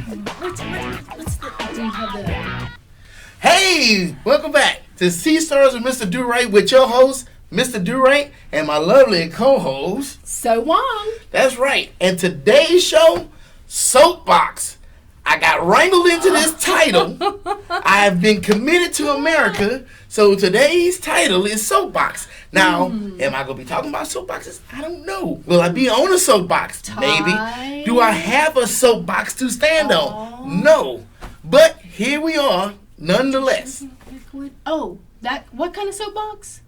Do you have the... Hey, welcome back to Sea Stars with Mr. Durite with your host, Mr. Durite, and my lovely co-host, So Wong. That's right. And today's show, Soapbox. I got wrangled into this title. I have been committed to America, so today's title is Soapbox. Now, am I going to be talking about soapboxes? I don't know. Will I be on a soapbox? Maybe. Do I have a soapbox to stand on? No. But here we are, nonetheless. Oh, what kind of soapbox?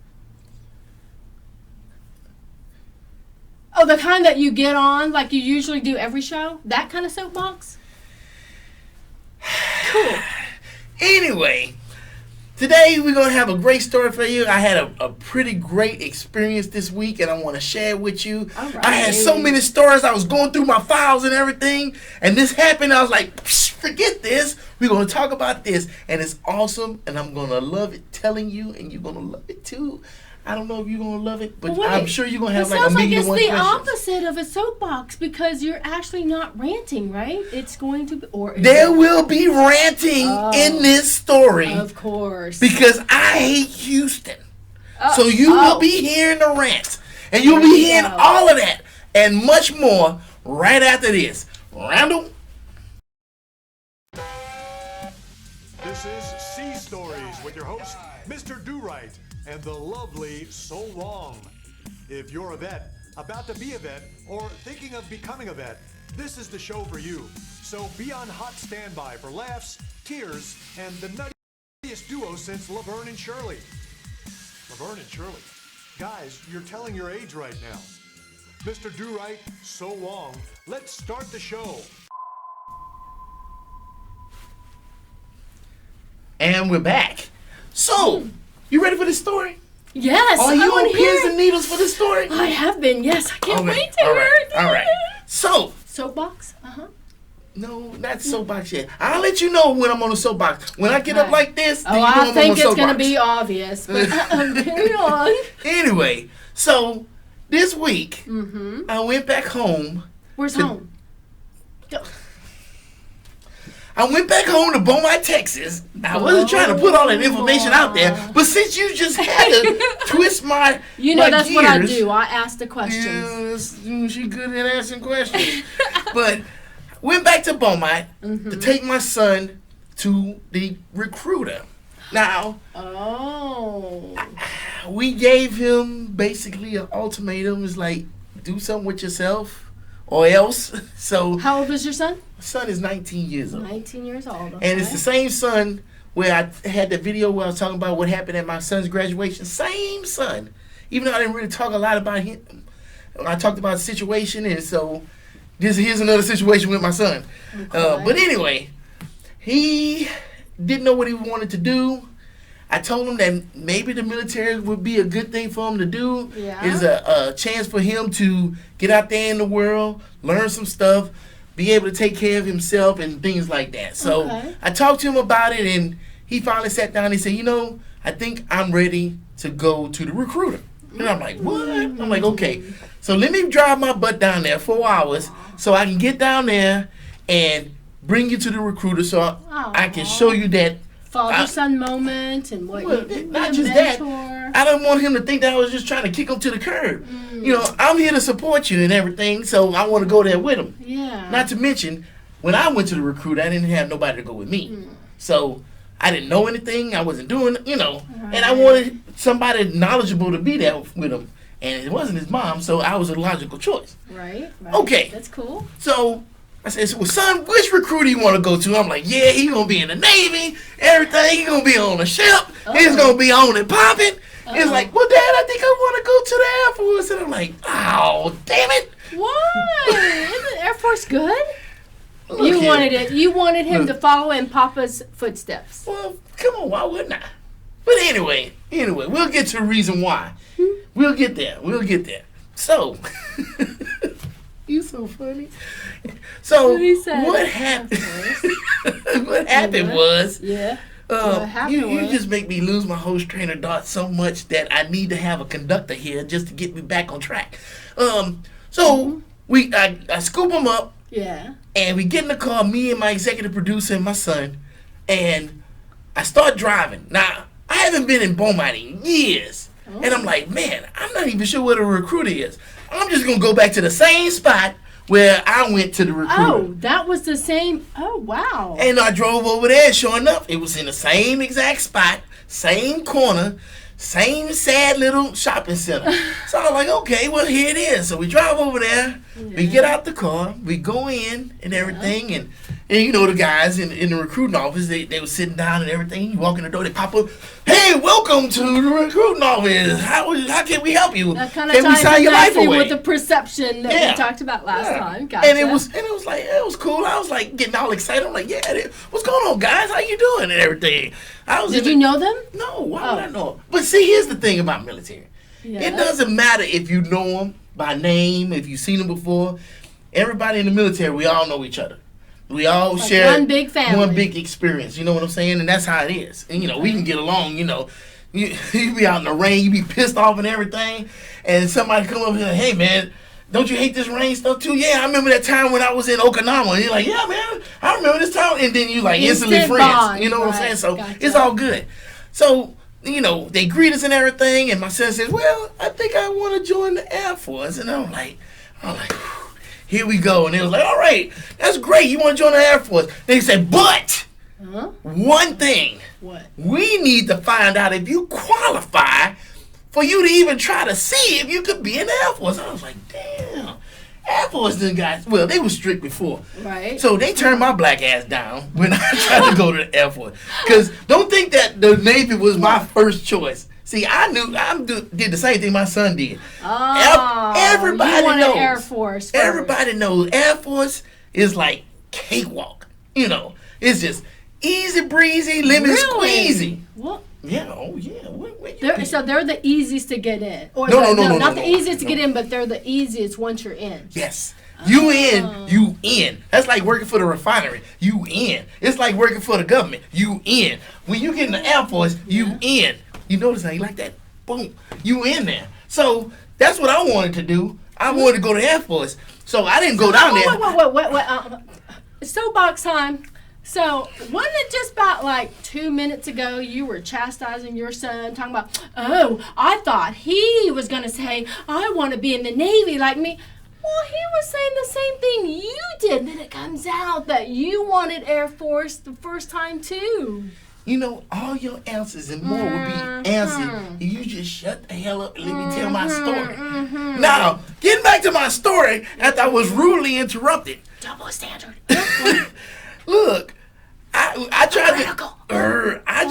Oh, the kind that you get on like you usually do every show? That kind of soapbox? Cool. Anyway, today we're going to have a great story for you. I had a pretty great experience this week, and I want to share it with you. All right. I had so many stories. I was going through my files and everything, and this happened. I was like, forget this. We're going to talk about this, and it's awesome, and I'm going to love it telling you, and you're going to love it too. I don't know if you're going to love it, but I'm sure you're going to have like a million one questions. It sounds like it's the opposite of a soapbox because you're actually not ranting, right? It's going to be... There will be ranting in this story. Of course. Because I hate Houston. So you will be hearing the rants. And you'll be hearing all of that and much more right after this. Randall? This is Sea Stories with your host, Mr. Durite, and the lovely So Wong. If you're a vet, about to be a vet, or thinking of becoming a vet, this is the show for you. So be on hot standby for laughs, tears, and the nuttiest duo since Laverne and Shirley. Laverne and Shirley. Guys, you're telling your age right now. Mr. Durite, So Wong, let's start the show. And we're back. So, you ready for this story? Yes. Are you on pins and needles for this story? I have been, yes. I can't wait to all hear right, it. all right. So. Soapbox? No, not soapbox yet. I'll let you know when I'm on a soapbox. When I get up like this, then you know I I'm on a think it's soapbox. going to be obvious. But carry on. Anyway, so this week, I went back home. Where's home? I went back home to Beaumont, Texas. I wasn't trying to put all that information out there, but since you just had to twist my that's gears, what I do. I ask the questions. Yes, she good at asking questions. But went back to Beaumont to take my son to the recruiter. Now, we gave him basically an ultimatum. It's like, do something with yourself or else. So how old is your son? My son is 19 years old. 19 years old. Okay. And it's the same son where I had the video where I was talking about what happened at my son's graduation. Same son. Even though I didn't really talk a lot about him. I talked about the situation, and so here's another situation with my son. Okay. But anyway, he didn't know what he wanted to do. I told him that maybe the military would be a good thing for him to do. Yeah. It's a chance for him to get out there in the world, learn some stuff, be able to take care of himself and things like that. So I talked to him about it, and he finally sat down and he said, I think I'm ready to go to the recruiter. And I'm like, what? I'm like, okay. So let me drive my butt down there 4 hours so I can get down there and bring you to the recruiter so I can show you that father-son moment and what not just mentor. That. I don't want him to think that I was just trying to kick him to the curb. I'm here to support you and everything, so I want to go there with him. Yeah. Not to mention, when I went to the recruiter, I didn't have nobody to go with me. So I didn't know anything. I wasn't doing, and I wanted somebody knowledgeable to be there with him. And it wasn't his mom, so I was a logical choice. Right. Okay. That's cool. So I said, well, son, which recruiter you want to go to? I'm like, yeah, he's going to be in the Navy, everything. He's going to be on a ship. He's going to be on and popping. It's like, well, Dad, I think I want to go to the Air Force. And I'm like, oh, damn it. Why? Isn't the Air Force good? Look You wanted him to follow in Papa's footsteps. Well, come on, why wouldn't I? But anyway, we'll get to the reason why. We'll get there. So, you so funny. So what happened? What happened was, you just make me lose my whole train of thought so much that I need to have a conductor here just to get me back on track. So I scoop him up. Yeah. And we get in the car, me and my executive producer and my son, and I start driving. Now, I haven't been in Beaumont in years. Oh. And I'm like, man, I'm not even sure where the recruiter is. I'm just going to go back to the same spot where I went to the recruiter. Oh, that was the same. Oh, wow. And I drove over there, and sure enough, it was in the same exact spot, same corner, same sad little shopping center. So I was like, okay, well, here it is. So we drive over there, we get out the car, we go in and everything, and you know the guys in the recruiting office, they were sitting down and everything. You walk in the door, they pop up, hey, welcome to the recruiting office. How can we help you? That kind can of we sign your life away? With the perception that we talked about last time. Gotcha. And it was like, it was cool. I was like getting all excited. I'm like, yeah, what's going on, guys? How you doing and everything? Did you know them? No, why would I know them? But see, here's the thing about military. Yeah. It doesn't matter if you know them by name, if you've seen them before. Everybody in the military, we all know each other. We all like share one big family, one big experience. You know what I'm saying? And that's how it is. And we can get along. You be out in the rain, you be pissed off and everything, and somebody come up and say, hey man, don't you hate this rain stuff too? Yeah, I remember that time when I was in Okinawa. And you're like, yeah man, I remember this time. And then you like instantly friends. Bond. You know what I'm saying? So it's all good. So they greet us and everything, and my son says, well, I think I want to join the Air Force. And I'm like, here we go. And they was like, all right, that's great. You want to join the Air Force. They said, but one thing. What? We need to find out if you qualify for you to even try to see if you could be in the Air Force. I was like, damn. Air Force done got, well, they were strict before. Right. So they turned my black ass down when I tried to go to the Air Force. Because don't think that the Navy was my first choice. See, I did the same thing my son did. Oh, everybody knows. Air Force first. Everybody knows Air Force is like cakewalk. It's just easy breezy, lemon squeezy. What? Yeah, oh yeah. So they're the easiest to get in. Or no, not the easiest to get in, but they're the easiest once you're in. Yes. You in. That's like working for the refinery. You in. It's like working for the government. You in. When you get in the Air Force, you in. You notice how you like that? Boom. You in there. So that's what I wanted to do. I wanted to go to the Air Force. So I didn't go down there. Wait. Soapbox time. So wasn't it just about like 2 minutes ago you were chastising your son, talking about, oh, I thought he was going to say, I want to be in the Navy like me. Well, he was saying the same thing you did. Then it comes out that you wanted Air Force the first time too. All your answers and more will be answered if you just shut the hell up and let me tell my story. Now, getting back to my story after I was rudely interrupted. Double standard. Look, I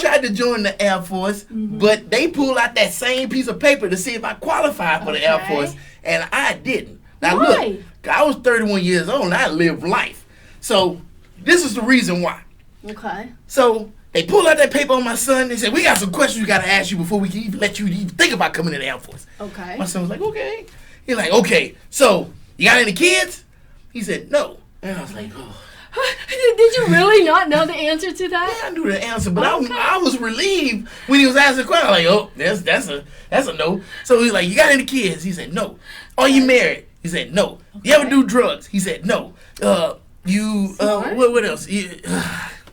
tried to join the Air Force, but they pulled out that same piece of paper to see if I qualified for the Air Force, and I didn't. Now look, I was 31 years old and I lived life. So this is the reason why. Okay. So they pulled out that paper on my son. They said, we got some questions we got to ask you before we can even let you even think about coming to the Air Force. Okay. My son was like, okay. He's like, okay, so you got any kids? He said, no. And I was like, oh. Did you really not know the answer to that? Yeah, I knew the answer, but I was relieved when he was asking the question. I was like, oh, that's a no. So he's like, you got any kids? He said, no. Are you married? He said, no. You ever do drugs? He said, no. What else?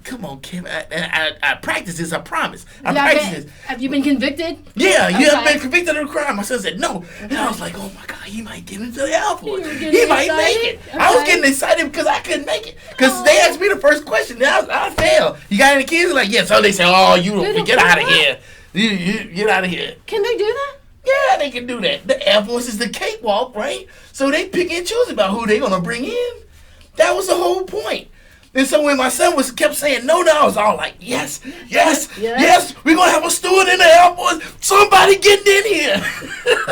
Come on, Kim. I practice this. I promise. I practice this. Have you been convicted? Yeah, you have been convicted of a crime. My son said no. And I was like, oh my God, he might get into the Air Force. He might make it. Okay. I was getting excited because I couldn't make it. Because they asked me the first question. And I failed. You got any kids? Like, yeah. So they said, oh, get out of here. You get out of here. Can they do that? Yeah, they can do that. The Air Force is the cakewalk, right? So they pick and choose about who they're going to bring in. That was the whole point. And so when my son kept saying no, I was all like, yes, we're going to have a steward in the Air Force. Somebody getting in here.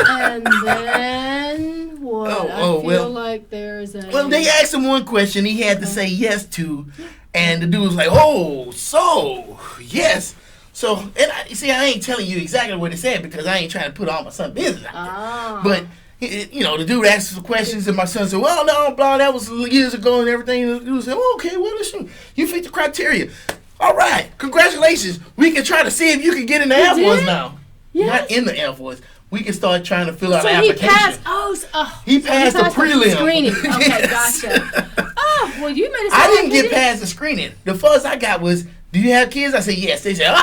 And then what? I feel like there's a... Well, they asked him one question he had to say yes to. And the dude was like, oh, so, yes. So, and I ain't telling you exactly what he said because I ain't trying to put all my son's business out there. But... the dude asked some questions, and my son said, well, no, blah, that was years ago and everything. And the dude said, oh, okay, well, listen, you fit the criteria. All right, congratulations. We can try to see if you can get in the Air Force now. Yes. Not in the Air Force. we can start trying to fill out So an he application. passed. He passed the prelim. Screening. Okay, Yes. gotcha. Oh, well, you made it. I didn't get past the screening. The first I got was, "Do you have kids?" I said yes. They said,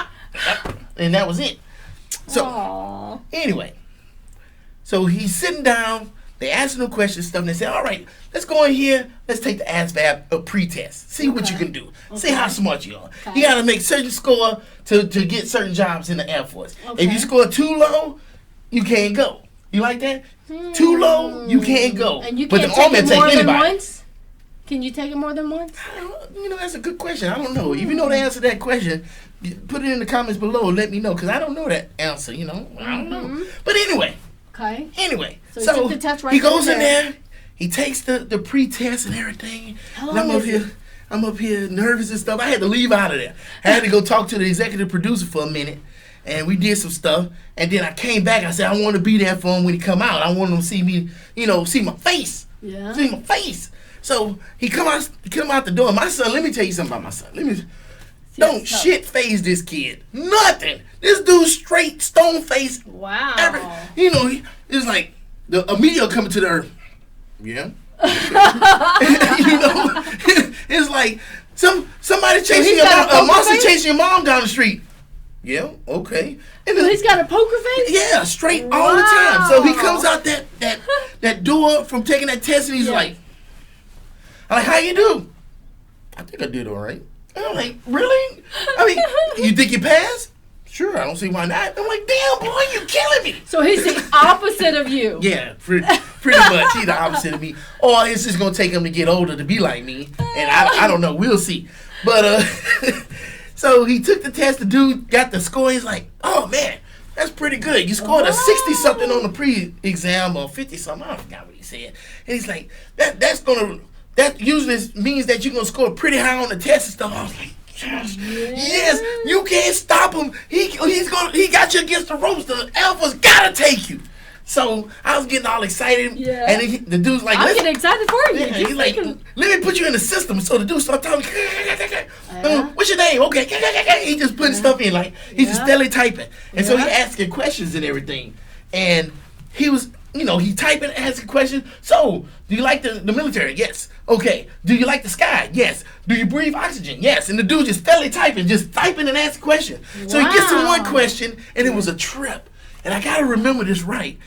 and that was it. So Aww. anyway, so he's sitting down. They asking him questions, stuff, and they say, "All right, let's go in here. Let's take the ASVAB pre-test. See what you can do. See how smart you are. Okay. You got to make certain score to get certain jobs in the Air Force. Okay. If you score too low, you can't go. You like that? Too low, you can't go. And you but can't the Army take will it more take than anybody. once? Can you take it more than once? You know, that's a good question. I don't know. If you know the answer to that question, put it in the comments below. Let me know, because I don't know that answer. You know, I don't know. But anyway. Okay. Anyway, So he took the test right he goes then in and there, he takes the pre-test and everything. How And I'm long up is here, I'm up here nervous and stuff. I had to leave out of there. I had to go talk to the executive producer for a minute, and we did some stuff. And then I came back. I said I want to be there for him when he come out. I want him to see me, see my face, Yeah. see my face. So he come out the door. My son, let me tell you something about my son. Don't tough. shit phase this kid. Nothing. This dude straight stone face. Wow. It's like a meteor coming to the earth. Yeah. It's like somebody chasing your mom, a monster chasing your mom down the street. Yeah, okay. And So he's got a poker face? yeah, straight all the time. So he Wow. comes out that door from taking that test, and he's like, I'm like, how you do? I think I did all right. And I'm like, really? I mean, you think you passed? Sure, I don't see why not. I'm like, damn, boy, you killing me. So he's the opposite of you. Yeah, pretty much. He's the opposite of me. Or it's just going to take him to get older to be like me. And I don't know. We'll see. But, so he took the test. The dude got the score. He's like, oh, man, that's pretty good. You scored a 60-something on the pre-exam or 50-something. I forgot what he said. And he's like, that usually means that you're going to score pretty high on the test and stuff. I was like, yes, you can't stop him. He got you against the ropes. The Alpha's gotta take you. So I was getting all excited, Yeah. and the dude's like, I'm getting excited for you. yeah, he's like, let me put you in the system. So the dude started talking, what's your name? Okay, he just putting stuff in, like he's just steadily typing, and so he asking questions and everything, and he was. He typing, asking questions. So, do you like the military? Yes. Okay. Do you like the sky? Yes. Do you breathe oxygen? Yes. And the dude just steadily typing and asking questions. So he gets to one question, and it was a trip. And I gotta remember this right.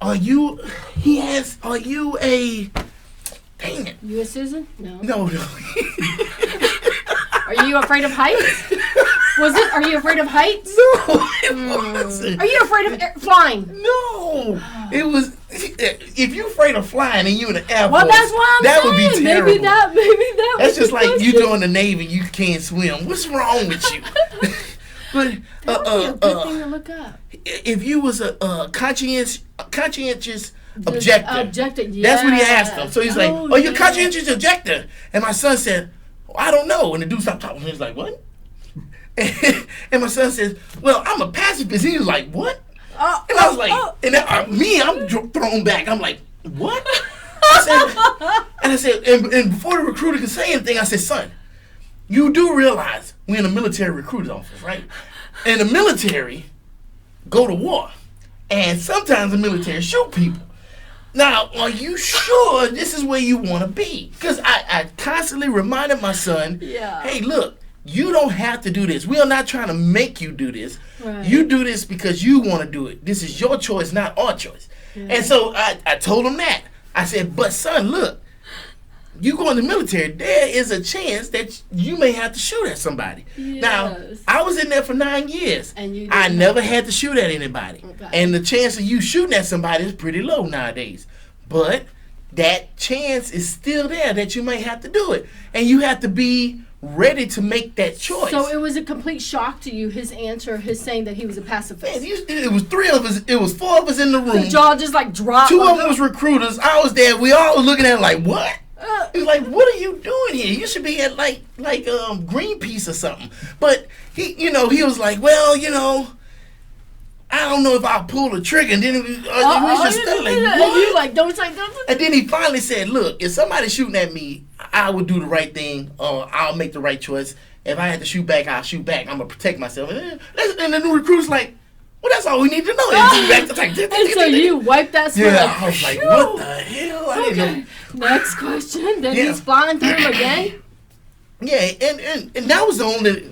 Are you a? Dang it. You a citizen? No. No. Are you afraid of heights? Are you afraid of heights? No, it wasn't. Are you afraid of flying? No, it was. If you're afraid of flying and you in the Air Force, Well, that's what I'm that saying. would be terrible. Maybe that. That's was just the like you question. doing the Navy, you can't swim. What's wrong with you? But That would be a good thing to look up. if you was a conscientious objector, that's what he asked him. So he's like, "Oh, you're a conscientious objector," and my son said, "I don't know." And the dude stopped talking. He was like, "What?" And my son says, "Well, I'm a pacifist." He was like, "What?" And I was like, I'm thrown back. I'm like, "What?" I said, and before the recruiter could say anything, I said, "Son, you do realize we're in a military recruiter's office, right? And the military go to war, and sometimes the military shoot people. Now, are you sure this is where you want to be?" Because I constantly reminded my son, "Hey, look, you don't have to do this. We are not trying to make you do this. Right. You do this because you want to do it. This is your choice, not our choice." And so I told him that. I said, "But son, look, you go in the military, there is a chance that you may have to shoot at somebody." Yes. Now, I was in there for 9 years. And I never had to shoot at anybody. Okay. And the chance of you shooting at somebody is pretty low nowadays. But that chance is still there that you may have to do it. And you have to be ready to make that choice. So it was a complete shock to you, his answer, his saying that he was a pacifist. Man, it was 3 of us. It was 4 of us in the room. The jaw just like dropped. 2 of them was recruiters. I was there. We all were looking at it like, what? He was like, "What are you doing here? You should be at like Greenpeace or something." But he was like, "Well, I don't know if I'll pull the trigger." And then we just started like, "What?" You like, don't say. And then he finally said, "Look, if somebody's shooting at me, I would do the right thing. I'll make the right choice. If I had to shoot back, I'll shoot back. I'm gonna protect myself." And then the new recruit's like, Well, that's all we need to know. Back to And so you wiped that sweat. Yeah, I was like, what the hell? I didn't know. Next question. Then he's flying through them again? Yeah, and that was the only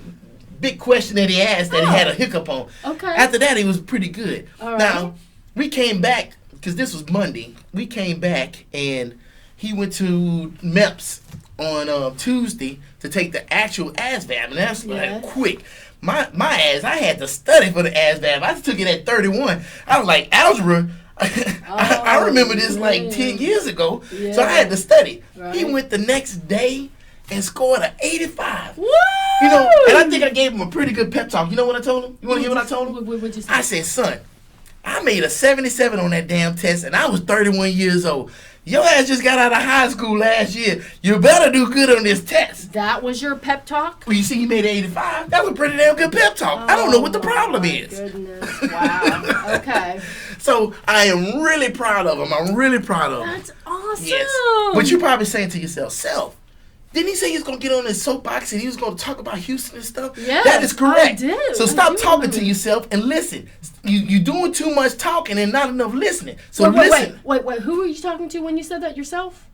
big question that he asked that he had a hiccup on. Okay. After that, he was pretty good. All right. Now, we came back, because this was Monday. We came back, and he went to MEPS on Tuesday to take the actual ASVAB, and that's like quick. My ass, I had to study for the ASVAB. I took it at 31. I was like, algebra, I remember this like 10 years ago, so I had to study. Right. He went the next day and scored an 85. Woo! You know, and I think I gave him a pretty good pep talk. You know what I told him? You want to hear what I told him? What'd you say? I said, son, I made a 77 on that damn test, and I was 31 years old. Your ass just got out of high school last year. You better do good on this test. That was your pep talk? Well, you see, he made 85. That was a pretty damn good pep talk. I don't know what the problem is. Goodness. Wow. Okay. So I am really proud of him. I'm really proud of him. That's awesome. Yes. But you're probably saying to yourself, Self, didn't he say he was going to get on his soapbox and he was going to talk about Houston and stuff? Yeah. That is correct. I did. So stop talking to yourself and listen. You're doing too much talking and not enough listening. So listen. Wait. Who were you talking to when you said that yourself?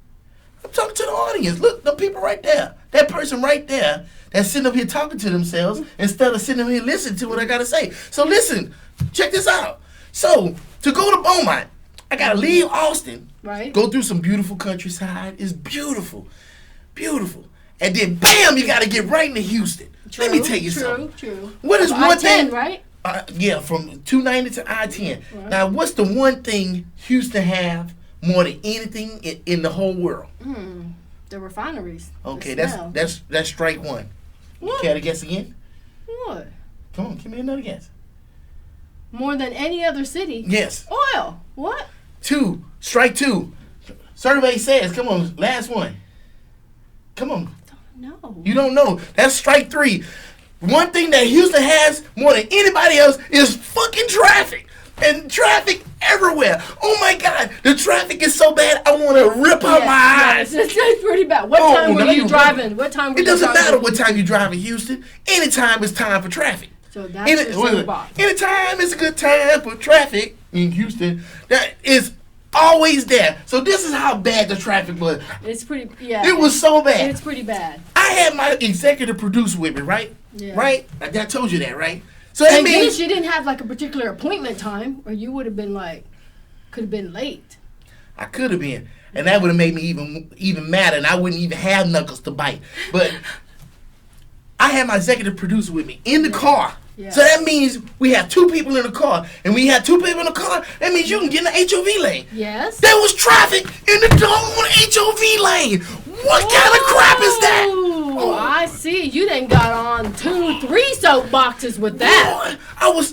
I'm talking to the audience. Look, the people right there. That person right there that's sitting up here talking to themselves instead of sitting up here listening to what I got to say. So listen. Check this out. So to go to Beaumont, I got to leave Austin. Right. Go through some beautiful countryside. It's beautiful. Beautiful. And then, bam, you got to get right into Houston. Let me tell you something. True. What is one thing? Right? Yeah, from 290 to I-10. Right. Now, what's the one thing Houston have more than anything in the whole world? The refineries. Okay, the that's strike one. What? Care to guess again? What? Come on, give me another guess. More than any other city? Yes. Oil. What? Strike two. Survey says, come on, last one. Come on. No. You don't know. That's strike three. One thing that Houston has more than anybody else is fucking traffic. And traffic everywhere. Oh my God. The traffic is so bad, I want to rip out my eyes. It's pretty bad. What time were you driving? What time were you driving? It doesn't matter what time you drive in Houston. Anytime it's time for traffic. So that's your soapbox. Anytime it's a good time for traffic in Houston, that is always there. So this is how bad the traffic was. It's pretty, yeah. It was so bad. It's pretty bad. I had my executive producer with me, right? Yeah. Right? I told you that, right? So that means you didn't have like a particular appointment time, or you would have been like, could have been late. I could have been, and that would have made me even madder, and I wouldn't even have knuckles to bite. But I had my executive producer with me in the car. Yeah. So that means we have two people in the car, and we have two people in the car. That means you can get in the HOV lane. Yes. There was traffic in the doggone HOV lane. What kind of crap is that? Oh, I see. You done got on 2-3 soapboxes with that. I was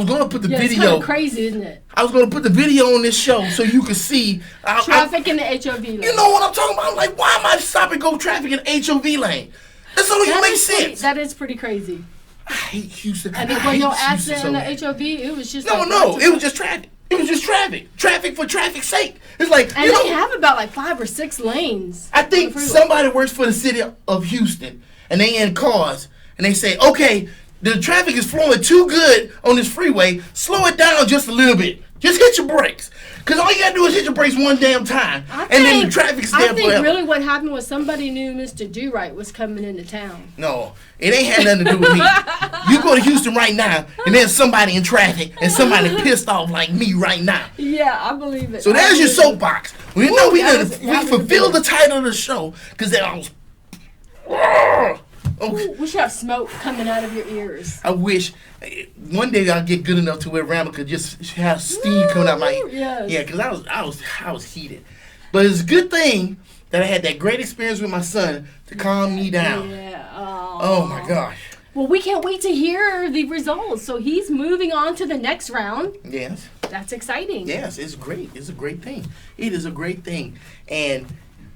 gonna put the video. It's kind of crazy, isn't it? I was gonna put the video on this show so you could see traffic in the HOV lane. You know what I'm talking about? I'm like, why am I stopping go traffic in the HOV lane? That don't even make sense. That is pretty crazy. I hate Houston. And there was no accident in the HOV. It was just no. It was just traffic. It was just traffic. Traffic for traffic's sake. It's like and they have about like 5 or 6 lanes. I think somebody works for the city of Houston, and they in cars, and they say, okay, the traffic is flowing too good on this freeway. Slow it down just a little bit. Just hit your brakes. Because all you got to do is hit your brakes one damn time. And then the traffic's there forever. I think really what happened was somebody knew Mr. Durite was coming into town. No, it ain't had nothing to do with me. You go to Houston right now, and there's somebody in traffic, and somebody pissed off like me right now. Yeah, I believe it. So there's your soapbox. We fulfilled the title of the show, because they all... Ooh, we should have smoke coming out of your ears. I wish one day I'll get good enough to where Rama could just have steam coming out my ear. Yes. Yeah, because I was heated. But it's a good thing that I had that great experience with my son to calm me down. Yeah. Oh my gosh. Well, we can't wait to hear the results. So he's moving on to the next round. Yes. That's exciting. Yes, it's great. It's a great thing. It is a great thing. And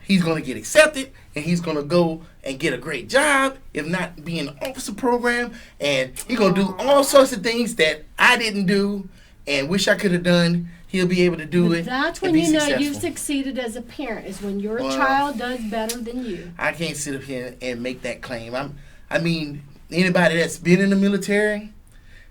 he's going to get accepted, and he's going to go and get a great job, if not be in the officer program, and he's going to do all sorts of things that I didn't do and wish I could have done. He'll be able to do it. That's when you know you've succeeded as a parent, is when your child does better than you. I can't sit up here and make that claim. I mean, anybody that's been in the military,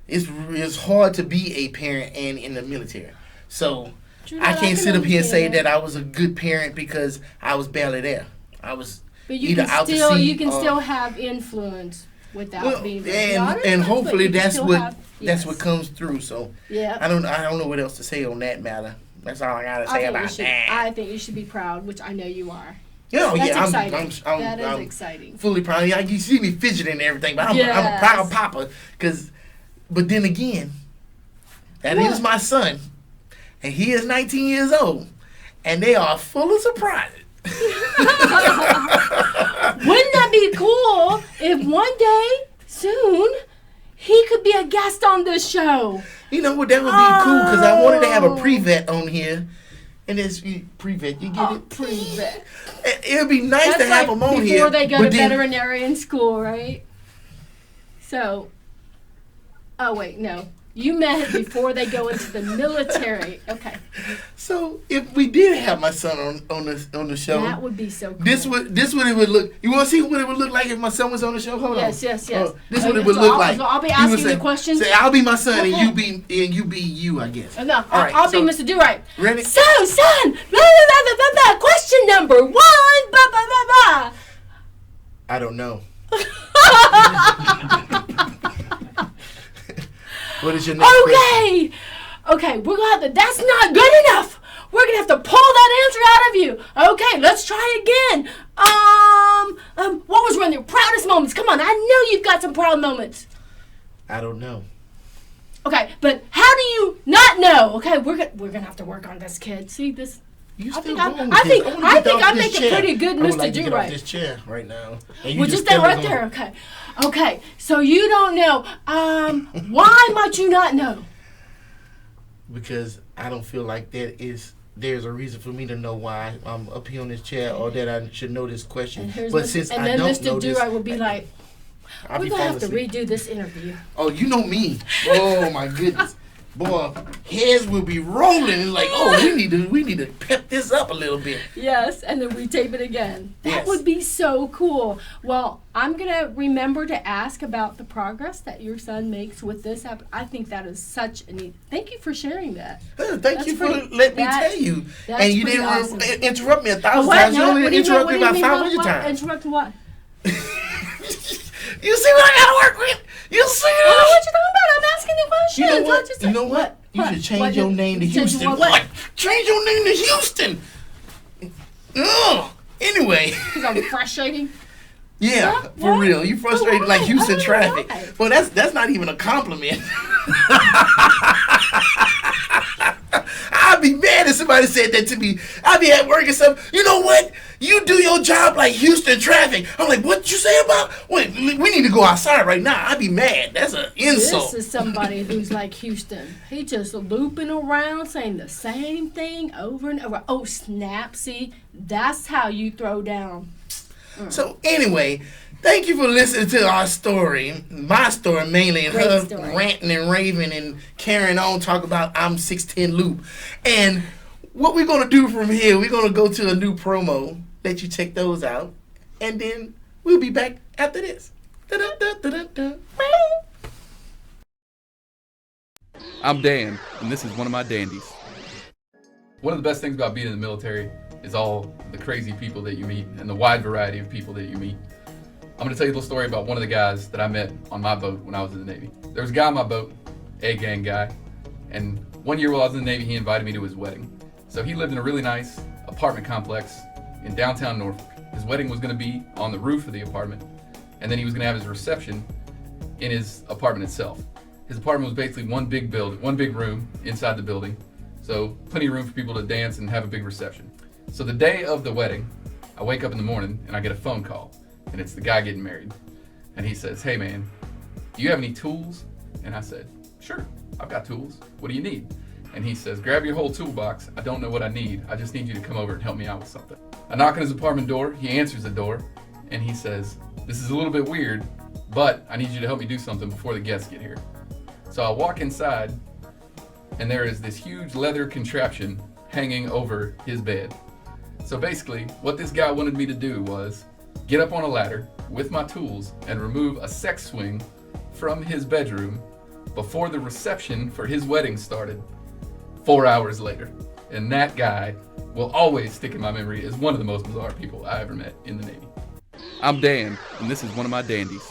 it's hard to be a parent and in the military. So True, I can't sit up here and say understand. that I was a good parent because I was barely there. I was But you either can out still to sea. you can still have influence without being very honest, and but hopefully you can that's still what have- that's yes. what comes through. So Yeah. I don't know what else to say on that matter. That's all I gotta say about that. I think you should be proud, which I know you are. Yeah, That's yeah, exciting. I'm That is exciting. fully proud. Yeah, you see me fidgeting and everything, but I'm a Yes. proud papa. But then again, that is What? my son, and he is 19 years old, and they are full of surprises. Wouldn't that be cool if one day soon he could be a guest on this show? You know what? That would be cool because I wanted to have a Oh. pre-vet on here, and it's pre-vet. You get it? Pre-vet. It would be nice That's to have like them on before here. they go but to then- veterinarian school, right? So, oh wait, no. You meant before they go into the military. Okay. So if we did have my son on the show, That would be so cool. this what it would look. You want to see what it would look like if my son was on the show? Hold on. Yes. This what Okay, it would so look I'll- like. so I'll be He would asking the say- questions? Say I'll be my son Okay. and you be you, I guess. No, All right, I'll so- be Mr. Durite. Ready? So, son, blah, blah, blah, blah, blah, blah. Question number 1, blah, blah, blah, blah. I don't know. What is your next question? Okay, we're gonna have to. That's not good enough. We're gonna have to pull that answer out of you. Okay, let's try again. What was one of your proudest moments? Come on, I know you've got some proud moments. I don't know. Okay, but how do you not know? Okay, we're gonna have to work on this, kid. See this. You I still think I'm- going I with think- this. wanna I get think off I this make a chair. pretty good I would Mr. like to get off Do-Right. this chair right now. And you Well, just stay still right going. there. Okay. Okay. So you don't know. Why might you not know? Because I don't feel like there's a reason for me to know why I'm up here on this chair or that I should know this question. But since I then don't Mr. know this, Do-Right will be like, I'll we're be gonna falling have to asleep. redo this interview. Oh, you know me. Oh my goodness. Boy, heads will be rolling and like, oh, we need to pep this up a little bit. Yes, and then we tape it again. That Yes. would be so cool. Well, I'm gonna remember to ask about the progress that your son makes with this app. I think that is such a neat. Thank you for sharing that. Thank That's you for pretty- letting me that- tell you. that's And you pretty didn't awesome. interrupt me 1,000 What? times. You No, only what do you mean- interrupted what me do you about mean 500 what? times. Interrupt what? You see what I gotta work with? You see I don't know what? what you're talking about. I'm asking the question. You know what? Just- You know what? You should change your name to Change Houston. what? Change your name to Houston. Ugh. Anyway. Because I'm frustrating. Yeah, What? for What? real. You frustrated like Why? Houston Oh, traffic. why? Well, that's not even a compliment. I'd be mad if somebody said that to me. I'd be at work and stuff. You know what? You do your job like Houston traffic. I'm like, what you say about? Wait, we need to go outside right now. I'd be mad. That's an insult. This is somebody who's like Houston. He just looping around saying the same thing over and over. Oh, snap. See, that's how you throw down. So anyway, thank you for listening to our story, my story mainly, and Great her story. ranting and raving and carrying on, talk about I'm 6'10" Loop. And what we're gonna do from here, we're gonna go to a new promo, let you check those out, and then we'll be back after this. Da-da-da-da-da-da. I'm Dan, and this is one of my dandies. One of the best things about being in the military is all the crazy people that you meet and the wide variety of people that you meet. I'm going to tell you a little story about one of the guys that I met on my boat when I was in the Navy. There was a guy on my boat, a gang guy, and one year while I was in the Navy, he invited me to his wedding. So he lived in a really nice apartment complex in downtown Norfolk. His wedding was going to be on the roof of the apartment, and then he was going to have his reception in his apartment itself. His apartment was basically one big room inside the building, so plenty of room for people to dance and have a big reception. So the day of the wedding, I wake up in the morning and I get a phone call, and it's the guy getting married. And he says, "Hey man, do you have any tools?" And I said, "Sure, I've got tools. What do you need?" And he says, "Grab your whole toolbox. I don't know what I need. I just need you to come over and help me out with something." I knock on his apartment door. He answers the door, and he says, "This is a little bit weird, but I need you to help me do something before the guests get here." So I walk inside, and there is this huge leather contraption hanging over his bed. So basically, what this guy wanted me to do was get up on a ladder with my tools and remove a sex swing from his bedroom before the reception for his wedding started 4 hours later. And that guy will always stick in my memory as one of the most bizarre people I ever met in the Navy. I'm Dan, and this is one of my dandies.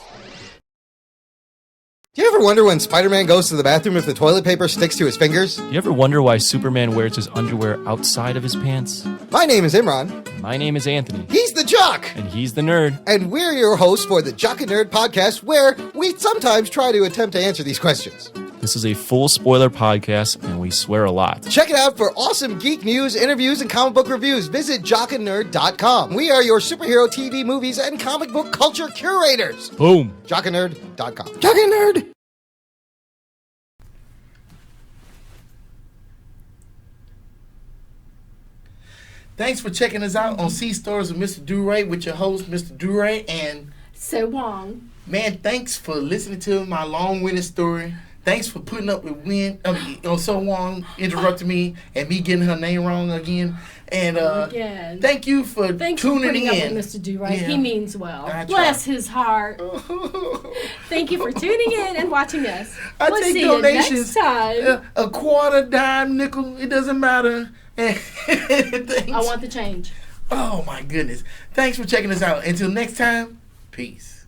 Do you ever wonder when Spider-Man goes to the bathroom if the toilet paper sticks to his fingers? Do you ever wonder why Superman wears his underwear outside of his pants? My name is Imran. My name is Anthony. He's the Jock! And he's the Nerd. And we're your hosts for the Jock and Nerd podcast, where we sometimes try to attempt to answer these questions. This is a full spoiler podcast, and we swear a lot. Check it out for awesome geek news, interviews, and comic book reviews. Visit jockandnerd.com. We are your superhero TV, movies, and comic book culture curators. Boom. Jockandnerd.com. Jock and Nerd! Thanks for checking us out on Sea Stories with Mr. Durite with your host, Mr. Durite. And So Wong. man, thanks for listening to my long-winded story. Thanks for putting up with So Wong interrupting me and me getting her name wrong again. And thank you for Thanks tuning for putting in. up with Mr. Durite. Yeah. He means well. I try. Bless his heart. Thank you for tuning in and watching us. I we'll take see donations. you next time. A quarter, dime, nickel, it doesn't matter. I want the change. Oh my goodness. Thanks for checking us out. Until next time, peace.